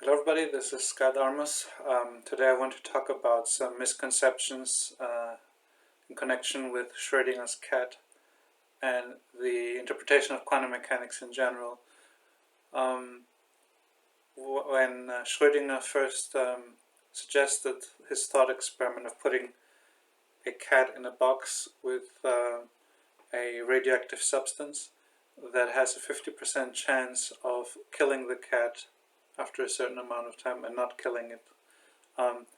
Hello everybody, this is Scott Armus. Today I want to talk about some misconceptions in connection with Schrödinger's cat and the interpretation of quantum mechanics in general. When Schrödinger first suggested his thought experiment of putting a cat in a box with a radioactive substance that has a 50% chance of killing the cat after a certain amount of time and not killing it,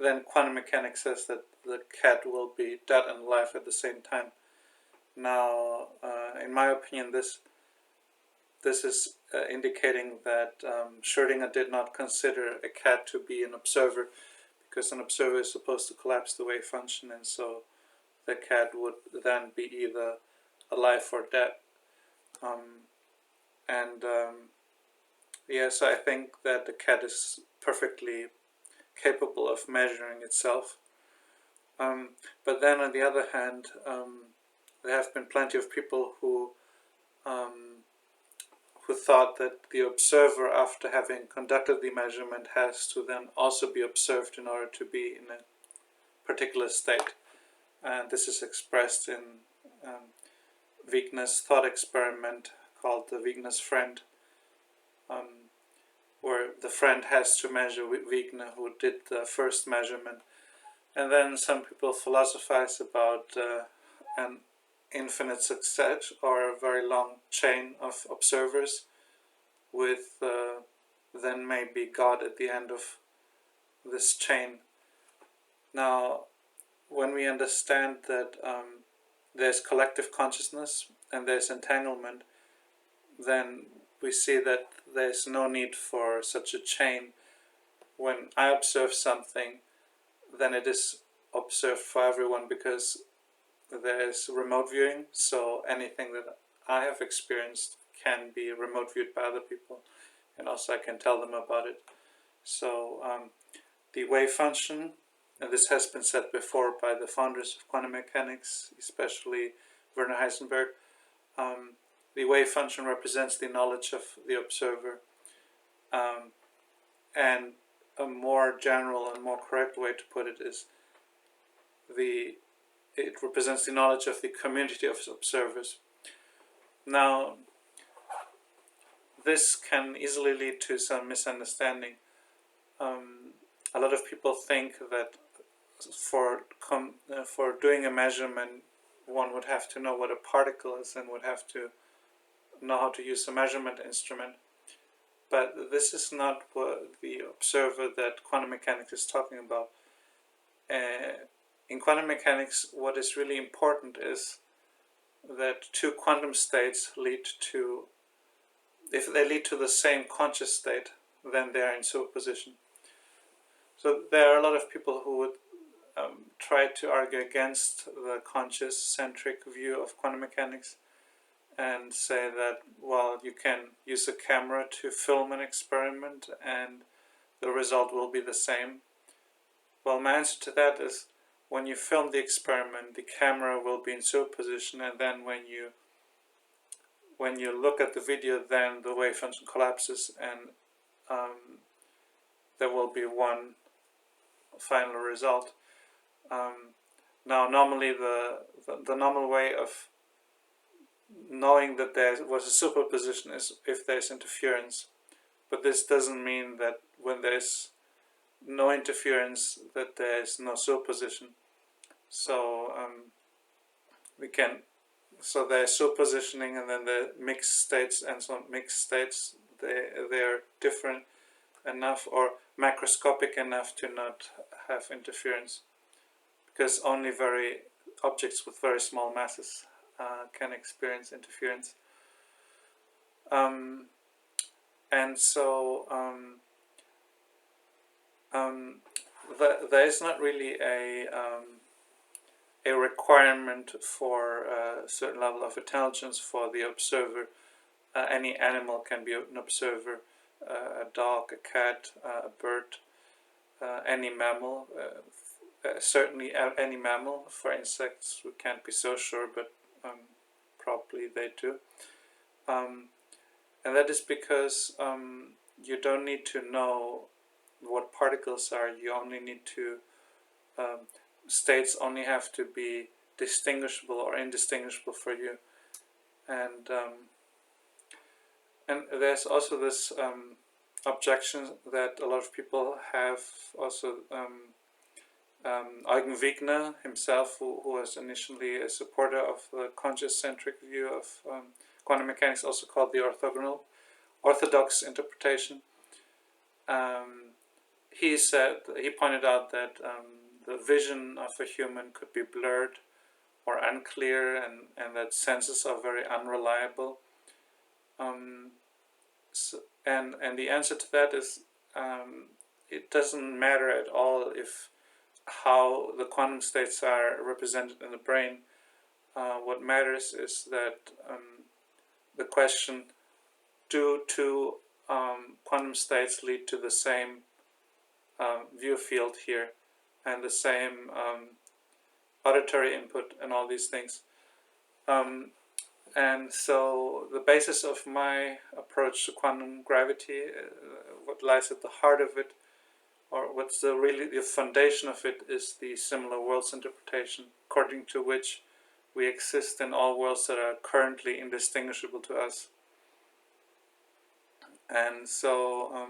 then quantum mechanics says that the cat will be dead and alive at the same time. Now, in my opinion, this is indicating that Schrödinger did not consider a cat to be an observer, because an observer is supposed to collapse the wave function, and so the cat would then be either alive or dead. Yes, I think that the cat is perfectly capable of measuring itself. But then on the other hand, there have been plenty of people who thought that the observer, after having conducted the measurement, has to then also be observed in order to be in a particular state. And this is expressed in Wigner's thought experiment called the Wigner's friend, where the friend has to measure Wigner, who did the first measurement. And then some people philosophize about an infinite success or a very long chain of observers with then maybe God at the end of this chain. Now, when we understand that there's collective consciousness and there's entanglement, then we see that there's no need for such a chain. When I observe something, then it is observed for everyone, because there's remote viewing, so anything that I have experienced can be remote viewed by other people, and also I can tell them about it. So the wave function, and this has been said before by the founders of quantum mechanics, especially Werner Heisenberg, the wave function represents the knowledge of the observer, and a more general and more correct way to put it is it represents the knowledge of the community of observers. Now, this can easily lead to some misunderstanding. A lot of people think that for doing a measurement, one would have to know what a particle is and would have to know how to use a measurement instrument. But this is not what the observer that quantum mechanics is talking about. In quantum mechanics, what is really important is that two quantum states if they lead to the same conscious state, then they are in superposition. So there are a lot of people who would try to argue against the conscious-centric view of quantum mechanics and say that, well, you can use a camera to film an experiment and the result will be the same. Well, my answer to that is, when you film the experiment, the camera will be in superposition, and then when you look at the video, then the wave function collapses, and there will be one final result. Now, normally the normal way of knowing that there was a superposition is if there's interference, but this doesn't mean that when there's no interference that there's no superposition. So so there's superpositioning, and then the mixed states, and so mixed states, they're different enough or macroscopic enough to not have interference, because only objects with very small masses can experience interference. And so there is not really a requirement for a certain level of intelligence for the observer. Any animal can be an observer, a dog, a cat, a bird, any mammal, certainly any mammal. For insects we can't be so sure, but probably they do. And that is because you don't need to know what particles are. You only need to states only have to be distinguishable or indistinguishable for you, and there's also this objection that a lot of people have also. Eugen Wigner himself, who was initially a supporter of the conscious-centric view of quantum mechanics, also called the orthodox interpretation. He pointed out that the vision of a human could be blurred or unclear, and that senses are very unreliable. And the answer to that is it doesn't matter at all if how the quantum states are represented in the brain. What matters is that the question, do two quantum states lead to the same view field here and the same auditory input and all these things. And so the basis of my approach to quantum gravity, what lies at the heart of it, or what's really the foundation of it, is the similar worlds interpretation, according to which we exist in all worlds that are currently indistinguishable to us. And so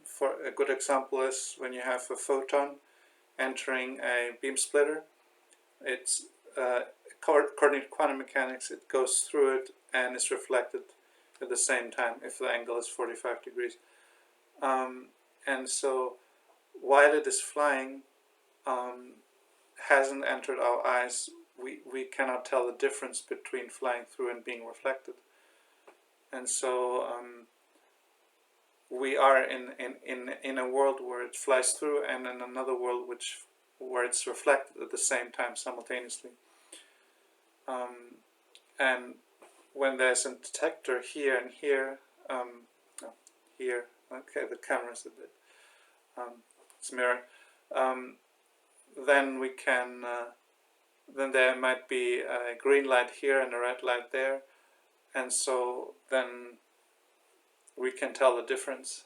for a good example is when you have a photon entering a beam splitter, it's according to quantum mechanics, it goes through it and is reflected at the same time if the angle is 45 degrees. And so while it is flying, hasn't entered our eyes, we cannot tell the difference between flying through and being reflected. And so we are in a world where it flies through, and in another world where it's reflected at the same time simultaneously. And when there's a detector here and here, here, okay, the camera's a bit, it's mirror, then we can, then there might be a green light here and a red light there, and so then we can tell the difference.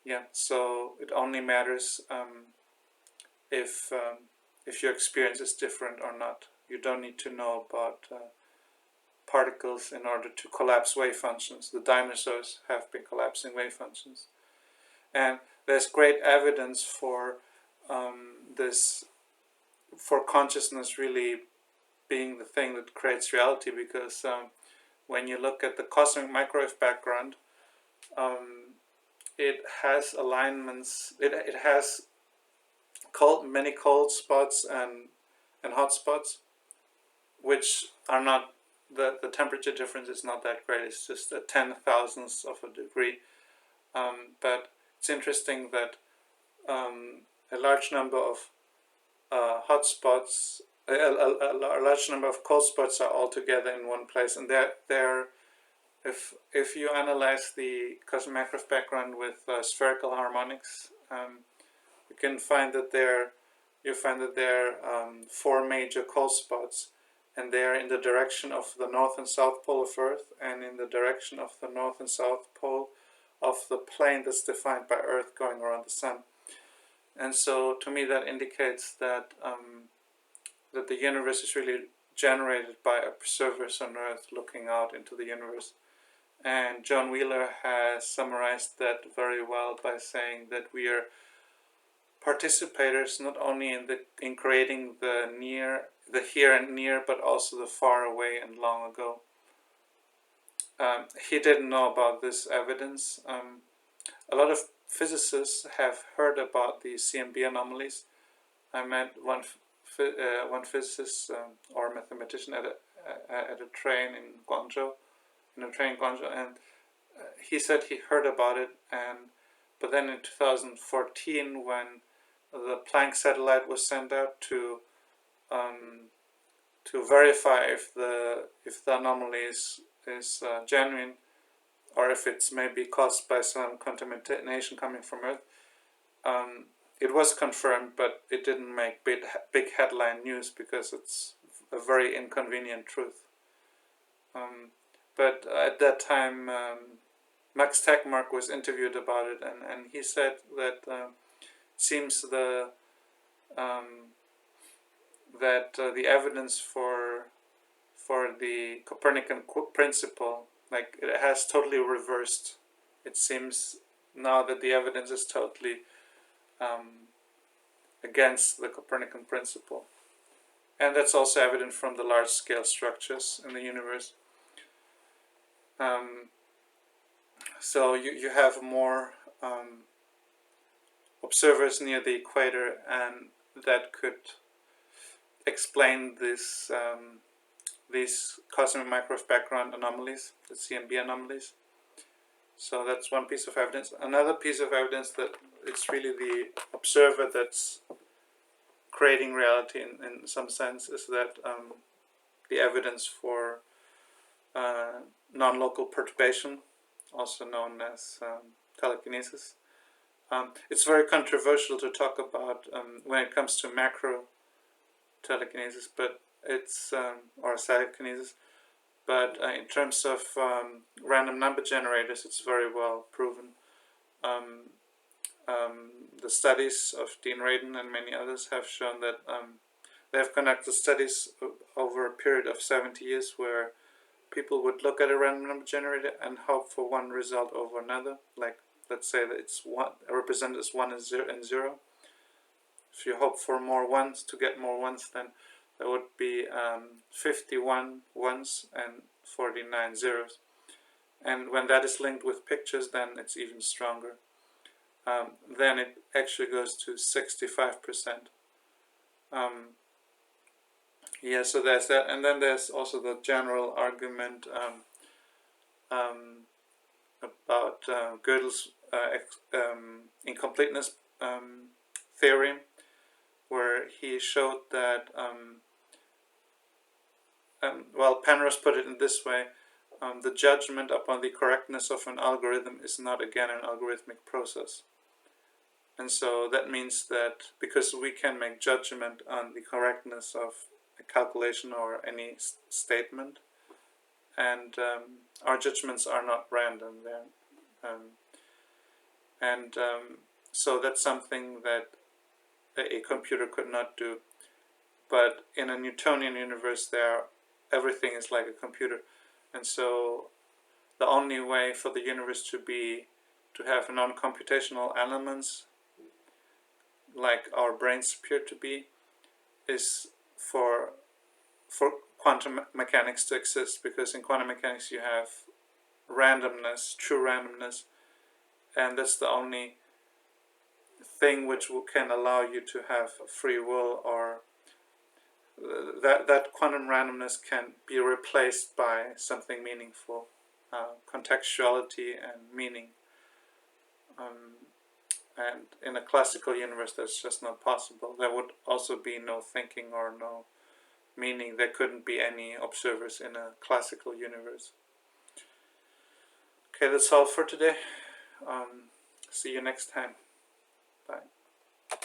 Yeah, so it only matters if your experience is different or not. You don't need to know about particles in order to collapse wave functions. The dinosaurs have been collapsing wave functions. And there's great evidence for this, for consciousness really being the thing that creates reality, because when you look at the cosmic microwave background, it has alignments, it has many cold spots and hot spots, which are not, the temperature difference is not that great, it's just a 10,000th of a degree. But it's interesting that a large number of hot spots, a large number of cold spots are all together in one place, and if you analyze the cosmic microwave background with spherical harmonics, you can find that there are 4 major cold spots, and they are in the direction of the north and south pole of Earth, and in the direction of the north and south pole of the plane that's defined by Earth going around the Sun. And so, to me, that indicates that that the universe is really generated by observers on Earth looking out into the universe. And John Wheeler has summarized that very well by saying that we are participators not only in creating the here and near, but also the far away and long ago. He didn't know about this evidence. A lot of physicists have heard about the CMB anomalies. I met one physicist or mathematician at a train in Guangzhou, and he said he heard about it, but then in 2014, when the Planck satellite was sent out to verify if the anomaly is genuine, or if it's maybe caused by some contamination coming from Earth, it was confirmed, but it didn't make big headline news because it's a very inconvenient truth. But at that time, Max Tegmark was interviewed about it, and he said that seems the evidence for the Copernican principle, like, it has totally reversed. It seems now that the evidence is totally against the Copernican principle. And that's also evident from the large-scale structures in the universe. So you have more observers near the equator, and that could explain these cosmic microwave background anomalies, the CMB anomalies. So that's one piece of evidence. Another piece of evidence that it's really the observer that's creating reality in some sense is that the evidence for non-local perturbation, also known as telekinesis. It's very controversial to talk about when it comes to macro telekinesis, but it's or psychokinesis. But in terms of random number generators, it's very well proven. The studies of Dean Radin and many others have shown that they have conducted studies over a period of 70 years where people would look at a random number generator and hope for one result over another. Like, let's say that it's one represented as 1 and 0. If you hope for more ones to get more ones, then there would be 51 ones and 49 zeros. And when that is linked with pictures, then it's even stronger. Then it actually goes to 65%. Yeah, so there's that. And then there's also the general argument about Gödel's incompleteness theorem, where he showed that, well, Penrose put it in this way: the judgment upon the correctness of an algorithm is not again an algorithmic process. And so that means that because we can make judgment on the correctness of a calculation or any statement, and our judgments are not random. So that's something that a computer could not do. But in a Newtonian universe, everything is like a computer, and so the only way for the universe to have non-computational elements, like our brains appear to be, is for quantum mechanics to exist, because in quantum mechanics you have randomness, true randomness, and that's the only thing which can allow you to have free will, or that quantum randomness can be replaced by something meaningful, contextuality and meaning. And in a classical universe, that's just not possible. There would also be no thinking or no meaning. There couldn't be any observers in a classical universe. Okay, that's all for today. See you next time. Bye.